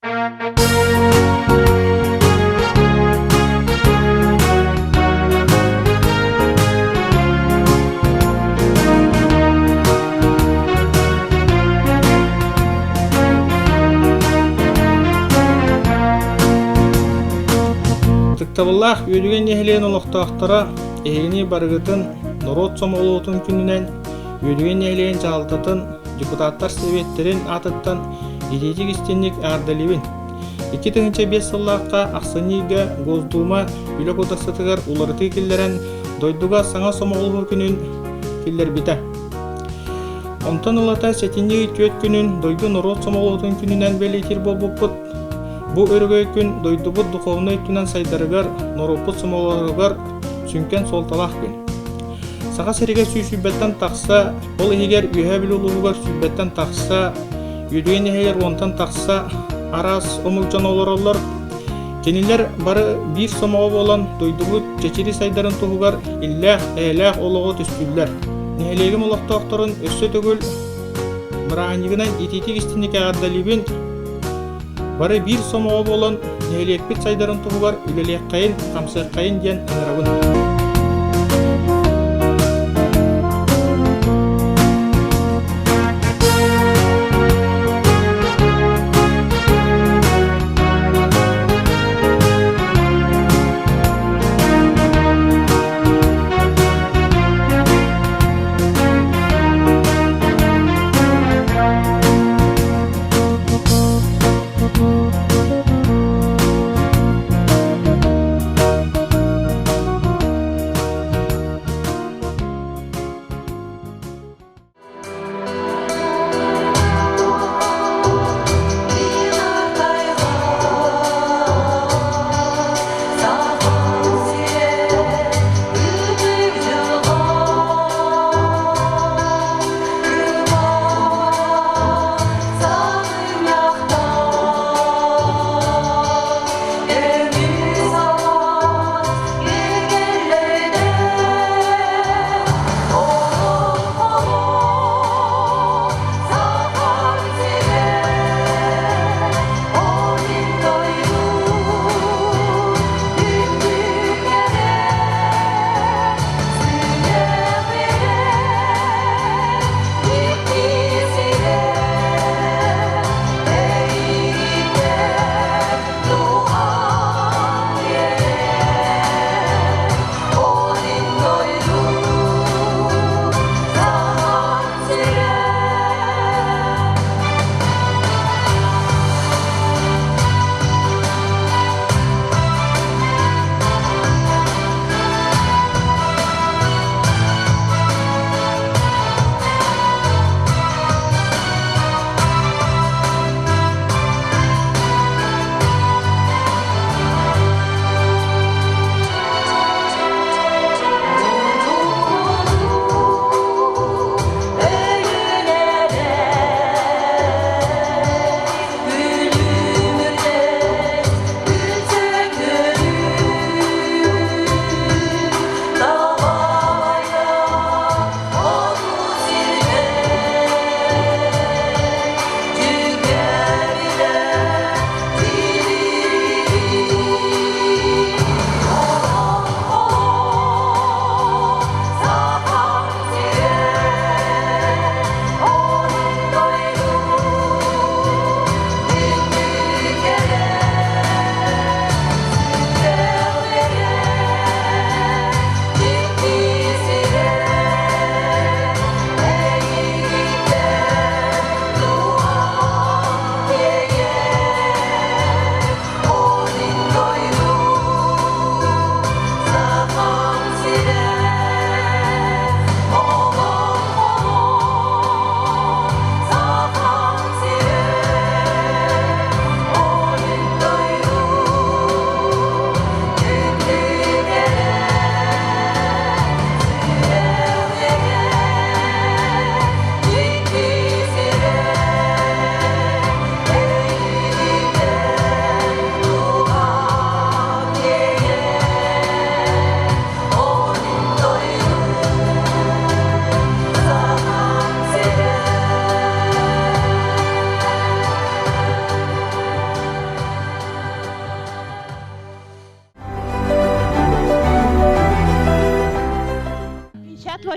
Тыктабыллах үйреген нехлен олықтақтара эгини барыгытын народ сомолуутун күнүнен үйреген нехлен жалтатын депутаттар советтерин атыттан идейтик истенник ардалибин. 2005 сыллаққа Ақсанига Госдума үлі кодексатыгар уларыты киллерен дойдуга саңа сомолуу күнүн киллер бите. Онтан улата сетинни өтөт күнүн дойду народ сомолуутун күнүнен белетир болбуппут. Бу өргөй күн дойдубут духовный түнен сайдарыгар, норопут сомолугар сүнкен солталақ күн. Саға сереге сүйсүббеттен тақса, ол егер үйәбіл улуғар сүббеттен тақса, үйдеген егер онтан тақса, арас омылжан олар. Кенилер бары бір сомоғы болан дойдубут чечери сайдарын туғығар иллях, әлях олығы түстүллер. Нәлегім олақты ақтарын өссө төгіл, бұрағанығынан ететік істінік ағардалибін, бары бір сомоғы болан нәлекпет сайдарын туғығар үлелек қайын, қамсыр қайын ден аңырабын.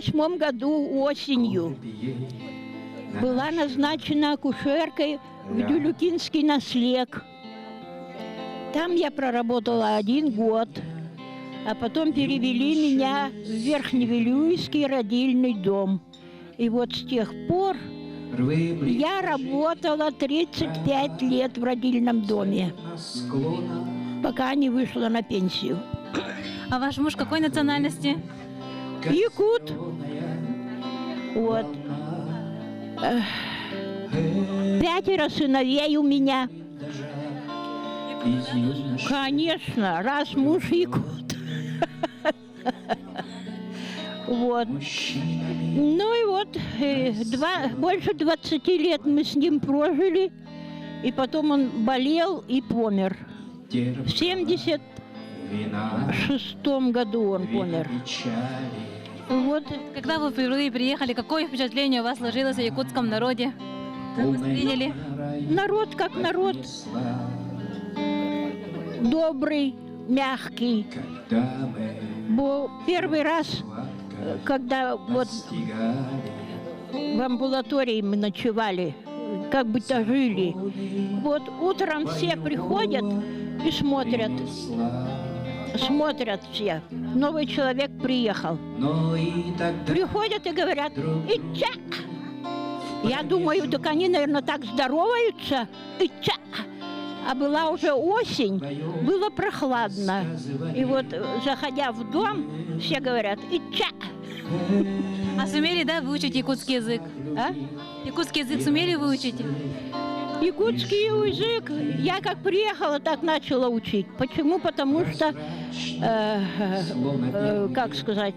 68 году осенью была назначена акушеркой в Дюлюкинский наслег. Там я проработала 1 год, а потом перевели меня в Верхневилюйский родильный дом. И вот с тех пор я работала 35 лет в родильном доме, пока не вышла на пенсию. А ваш муж какой национальности? Якут. Вот. 5 сыновей у меня. Конечно, раз муж якут. Вот. Ну и вот, больше 20 лет мы с ним прожили, и потом он болел и помер. В 76 году он помер. Вот. Когда вы впервые приехали, какое впечатление у вас сложилось о якутском народе? Как вы встретили? Народ как народ. Добрый, мягкий. Бо первый раз, когда вот в амбулатории мы ночевали, как будто жили, вот утром все приходят и смотрят. Смотрят все. Новый человек приехал. Приходят и говорят: «Ича!» Я думаю, так они, наверное, так здороваются. «Ича!» А была уже осень, было прохладно. И вот, заходя в дом, все говорят: «Ича!» А сумели, да, выучить якутский язык? А? Якутский язык сумели выучить? Якутский язык я как приехала, так начала учить. Почему? Потому что, как сказать,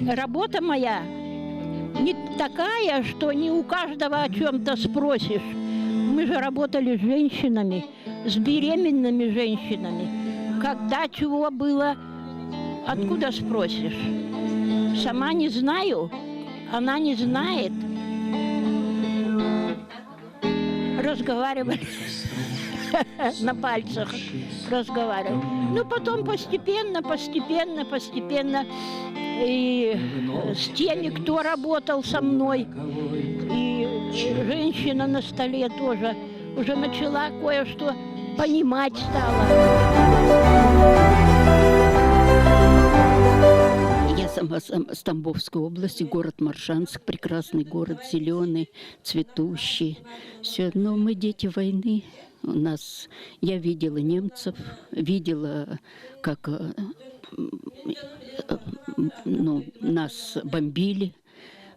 работа моя не такая, что не у каждого о чем-то спросишь. Мы же работали с женщинами, с беременными женщинами. Когда чего было, откуда спросишь? Сама не знаю, она не знает. Разговаривали на пальцах, разговаривали. Ну, потом постепенно, и с теми, кто работал со мной, и женщина на столе тоже уже начала кое-что понимать стала. Я сама с Тамбовской области, город Моршанск, прекрасный город, зеленый, цветущий. Все, но мы дети войны. Я видела немцев, видела, как нас бомбили.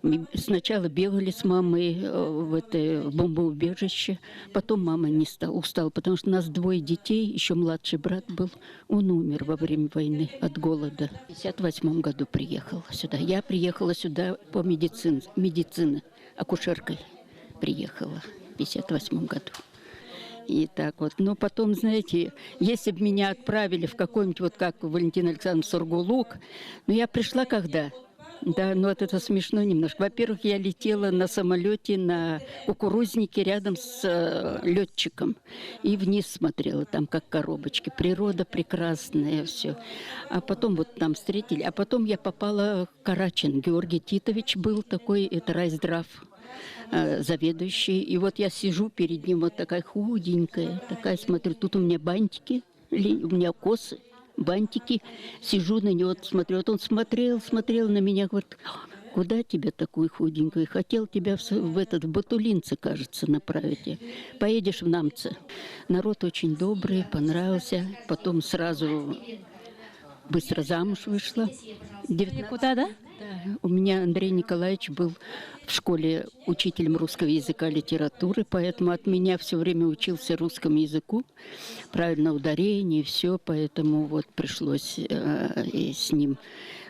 Мы сначала бегали с мамой в это бомбоубежище, потом мама не устала, потому что у нас 2 детей, еще младший брат был, он умер во время войны от голода. В 1958 году приехала сюда. Я приехала сюда по медицине, акушеркой приехала в 1958 году. И так вот. Но потом, знаете, если бы меня отправили в какой-нибудь, вот как Валентин Александрович Сургулук, но я пришла когда? Да, ну вот это смешно немножко. Во-первых, я летела на самолете на кукурузнике рядом с летчиком и вниз смотрела, там как коробочки. Природа прекрасная, все. А потом вот там встретили. А потом я попала в Карачин. Георгий Титович был такой, это райздрав, заведующий. И вот я сижу перед ним, вот такая худенькая, такая, смотрю, тут у меня бантики, у меня косы. Бантики, сижу на него, смотрю. Вот он смотрел на меня, говорит: куда тебя такую худенькую? Хотел тебя в Батулинце, кажется, направить. Поедешь в Намце. Народ очень добрый, понравился. Потом сразу быстро замуж вышла. Куда, да? Да. У меня Андрей Николаевич был в школе учителем русского языка и литературы, поэтому от меня все время учился русскому языку, правильно ударение, все, поэтому вот пришлось и с ним.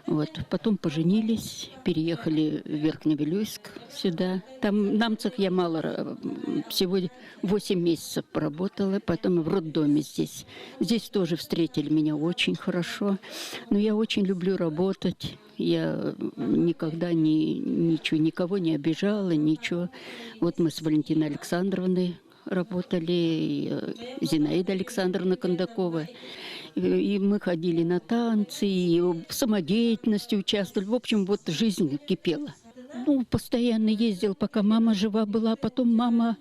Вот. Потом поженились, переехали в Верхневилюйск сюда. Там в Намцах я мало, всего 8 месяцев поработала, потом в роддоме здесь. Здесь тоже встретили меня очень хорошо, но я очень люблю работать. Я никогда никого не обижала, ничего. Вот мы с Валентиной Александровной работали, и Зинаида Александровна Кондакова. И мы ходили на танцы, и в самодеятельности участвовали. В общем, вот жизнь кипела. Ну, постоянно ездил, пока мама жива была. Потом мама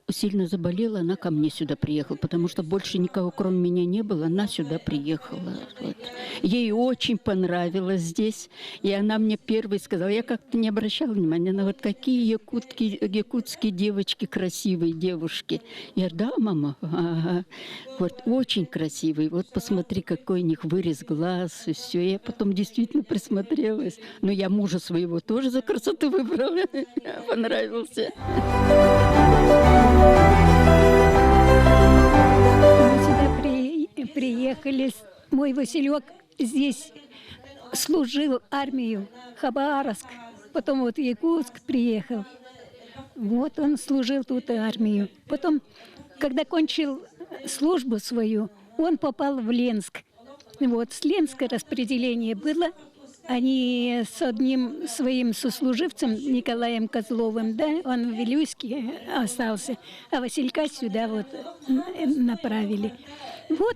сильно заболела, она ко мне сюда приехала, потому что больше никого, кроме меня, не было. Она сюда приехала. Вот. Ей очень понравилось здесь. И она мне первой сказала, я как-то не обращала внимания на вот какие якутские девочки, красивые девушки. Я говорю, да, мама? Ага. Вот, очень красивые. Вот посмотри, какой у них вырез глаз и все. Я потом действительно присмотрелась. Но я мужа своего тоже за красоту выбрала. Понравился. Мы сюда приехали. Мой Василек здесь служил армию, Хабаровск. Потом вот в Якутск приехал. Вот он служил тут армию. Потом, когда кончил службу свою, он попал в Ленск. Вот с Ленска распределение было. Они с одним своим сослуживцем, Николаем Козловым, да, он в Вилюйске остался, а Василька сюда вот направили. Вот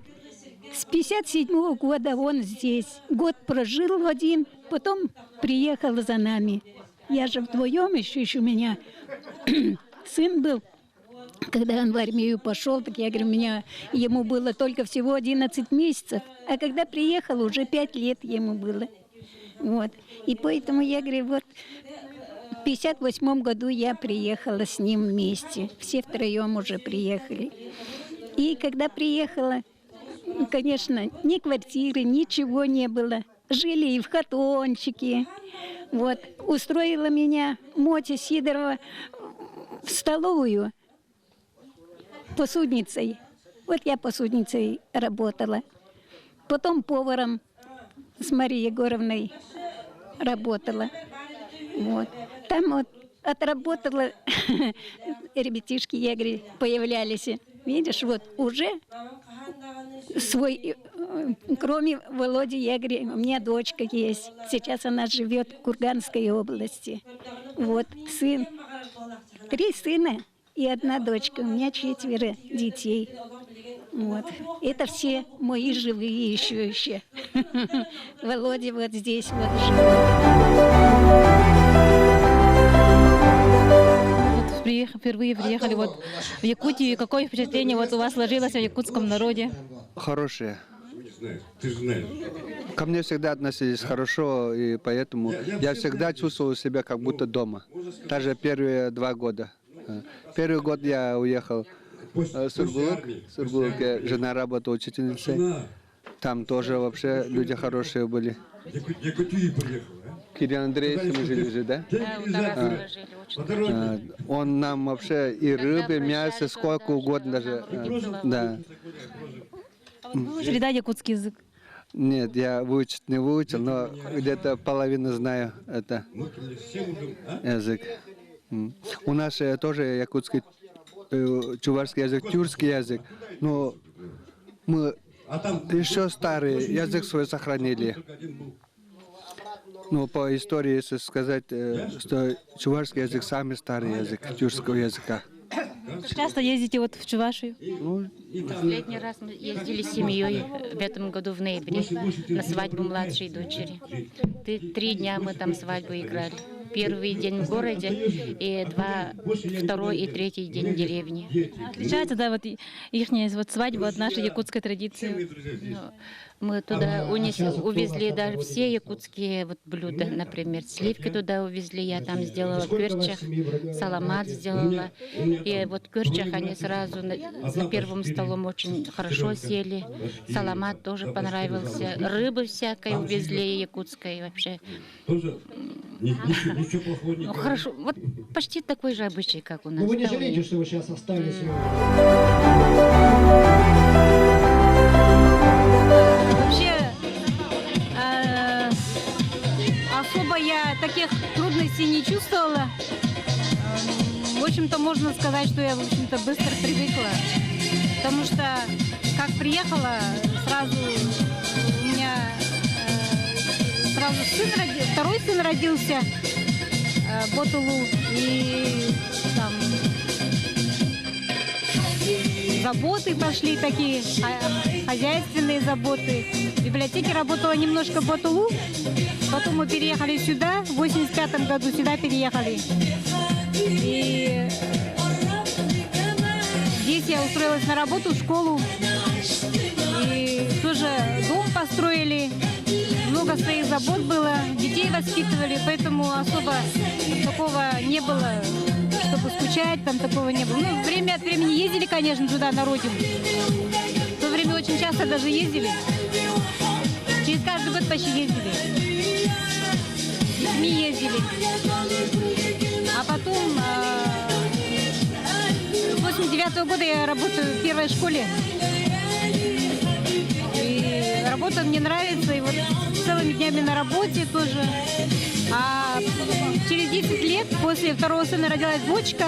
с 57-го года он здесь. Год прожил один, потом приехал за нами. Я же вдвоем еще у меня сын был. Когда он в армию пошел, так я говорю, ему было только всего 11 месяцев. А когда приехал, уже 5 лет ему было. Вот. И поэтому я говорю, вот в 58 году я приехала с ним вместе. Все втроем уже приехали. И когда приехала, конечно, ни квартиры, ничего не было. Жили и в хатончике. Вот. Устроила меня Мотя Сидорова в столовую посудницей. Вот я посудницей работала. Потом поваром с Марией Егоровной работала. Вот. Там вот отработала, ребятишки, я говорю, появлялись. Видишь, вот уже свой, кроме Володи, я говорю, у меня дочка есть. Сейчас она живет в Курганской области. Вот, сын. 3 сына и 1 дочка. У меня 4 детей. Вот. Это все мои живые еще. Володя вот здесь вот живет. Вот впервые приехали вот в Якутию. Какое впечатление вот у вас сложилось о якутском народе? Хорошее. Ко мне всегда относились хорошо, и поэтому я всегда чувствовал себя как будто дома. Даже первые 2 года. Первый год я уехал в Сургулук, жена работала учительницей. Там тоже вообще люди хорошие были. Кирилл Андреевич, мы жили же, да? Да, у Тараса жили очень. Он нам вообще и рыбы, и мясо, сколько угодно даже. Да. Выучили, да, якутский язык? Нет, я выучить не выучил, но где-то половину знаю это язык. У нас тоже якутский, чувашский язык, тюркский язык, но мы еще старый язык свой сохранили. Ну, по истории, если сказать, что чувашский язык самый старый язык тюркского языка. Часто ездите вот в Чувашию? Последний раз мы ездили с семьей в этом году в ноябре на свадьбу младшей дочери. 3 дня мы там свадьбу играли. Первый день в городе и 2, 2 и 3 день в деревне. Отличается, да, вот их вот свадьба от нашей якутской традиции? Мы туда увезли даже все якутские вот блюда, например, сливки туда увезли, я там сделала кёрчах, саламат сделала. И вот кёрчах они сразу за первым столом очень хорошо сели. Саламат тоже понравился. Рыбы всякой увезли, якутской вообще. Ну, хорошо, вот почти такой же обычай, как у нас. Но вы не жалеете, что вы сейчас остались? Вообще, особо я таких трудностей не чувствовала. В общем-то, можно сказать, что я, в общем-то, быстро привыкла. Потому что, как приехала, сразу у меня сразу второй сын родился, Ботулу, и там заботы пошли такие, хозяйственные заботы. В библиотеке работала немножко в Батулу, потом мы переехали сюда, в 85 году сюда переехали. И здесь я устроилась на работу, в школу. И тоже дом построили, много своих забот было, детей воспитывали, поэтому особо такого не было, чтобы скучать, там такого не было. Ну, время от времени ездили, конечно, туда, на родину. В то время очень часто даже ездили. Через каждый год почти ездили. С детьми ездили. А потом, с 89-го года я работаю в первой школе. И работа мне нравится, и вот целыми днями на работе тоже. А через 10 лет после второго сына родилась дочка.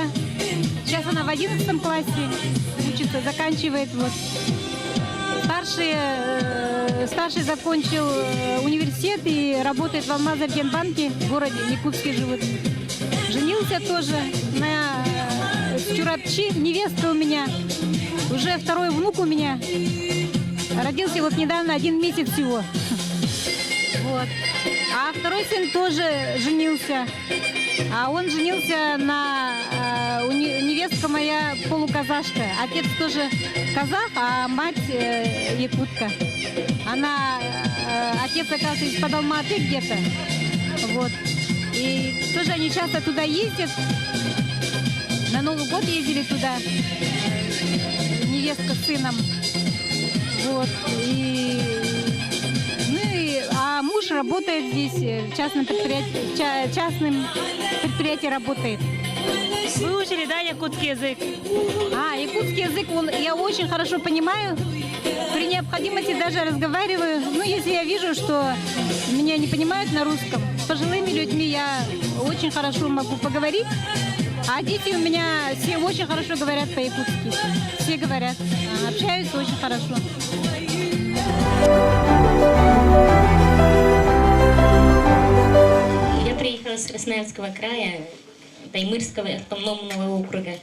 Сейчас она в 11 классе учится, заканчивает. Вот. Старший закончил университет и работает в Алмаз-Арденбанке, в городе Якутске живет. Женился тоже на Чурапчи, невестка у меня. Уже второй внук у меня. Родился вот недавно, 1 месяц всего. Вот. А второй сын тоже женился. А он женился на невестка моя полуказашка. Отец тоже казах, а мать якутка. Отец, оказывается, из-под Алматы где-то. Вот. И тоже они часто туда ездят. На Новый год ездили туда. Невестка с сыном. Вот. А муж работает здесь, в частном предприятии работает. Вы учили, да, якутский язык? Якутский язык я очень хорошо понимаю. При необходимости даже разговариваю. Ну, если я вижу, что меня не понимают на русском, с пожилыми людьми я очень хорошо могу поговорить. А дети у меня все очень хорошо говорят по-якутски. Все говорят, общаются очень хорошо. Я приехала с Красноярского края, Таймырского автономного округа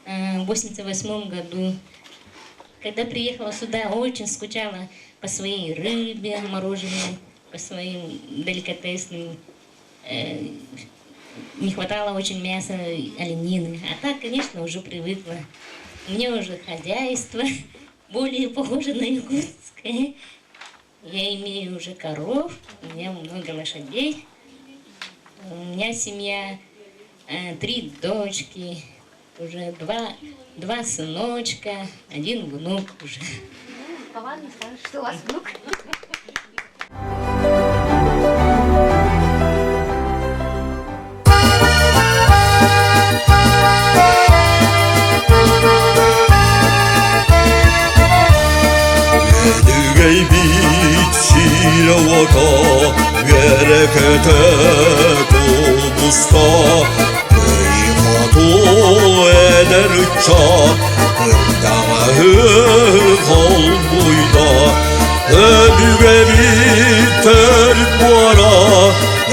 в 1988 году. Когда приехала сюда, очень скучала по своей рыбе мороженой, по своим деликатесным. Не хватало очень мяса, оленины. А так, конечно, уже привыкла. У меня уже хозяйство более похоже на якутское. Я имею уже коров, у меня много лошадей. У меня семья, 3 дочки, уже 2 сыночка, 1 внук уже. Ладно, скажешь, что у вас внук? Dügey bitçile oto gerekete kubusta Kıymatı eder çat Kırdamağı kalbuyda Dügey biter kuara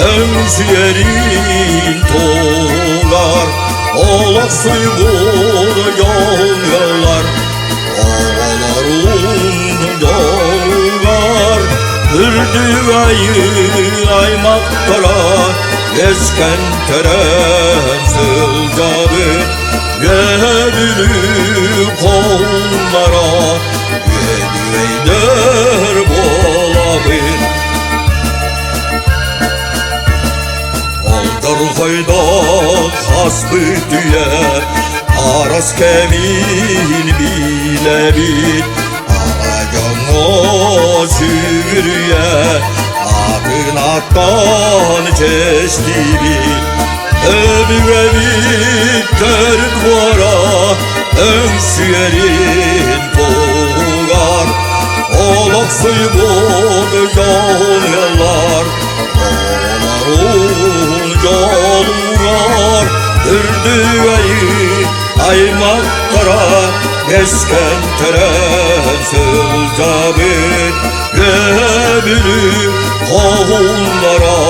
Ensiyerin toğlar Olak suybur yollar Doğar Ürdüğayı aymaktara Geçken terenzilgadı Yedülü kollara Yedüğeyder bolabir Aldır hayda hasbütüye Aras kemin bile bil Ağacana sürüye Akın aktan çeşti bil Ömüre biter duvara Ömsüyerin boğar Olak suybul yollar Oğlarun yollar Ürdüğeyi aymaktara Geçken terenzilgabir Göbülü kovullara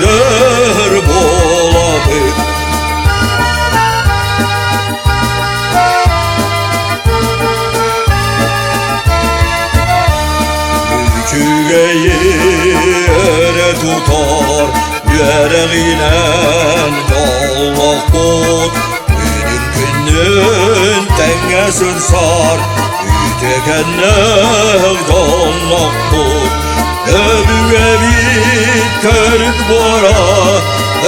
Yedüğeyler bolabir tutar yüreğinen yolak bot benim günün tengesin sar ütekenler yolak bot öbüge bir körük bora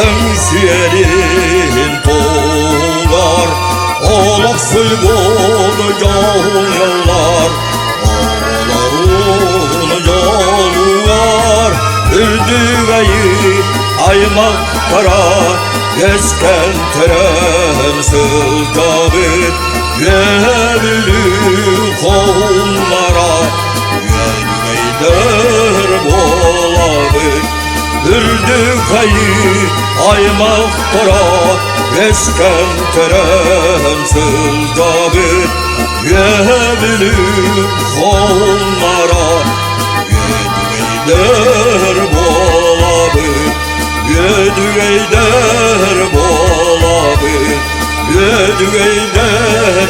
ömsüyerin tuğlar olak suygun yollar oğlarun yollar ürdüğeyi aymak kara gezken teren sıltabit yevlü kollara yelgeyder bolabit ürdüğeyi aymak kara gezken teren sıltabit yevlü kollara yedgeyder bolabit yedgeyder bolabit yedgeyder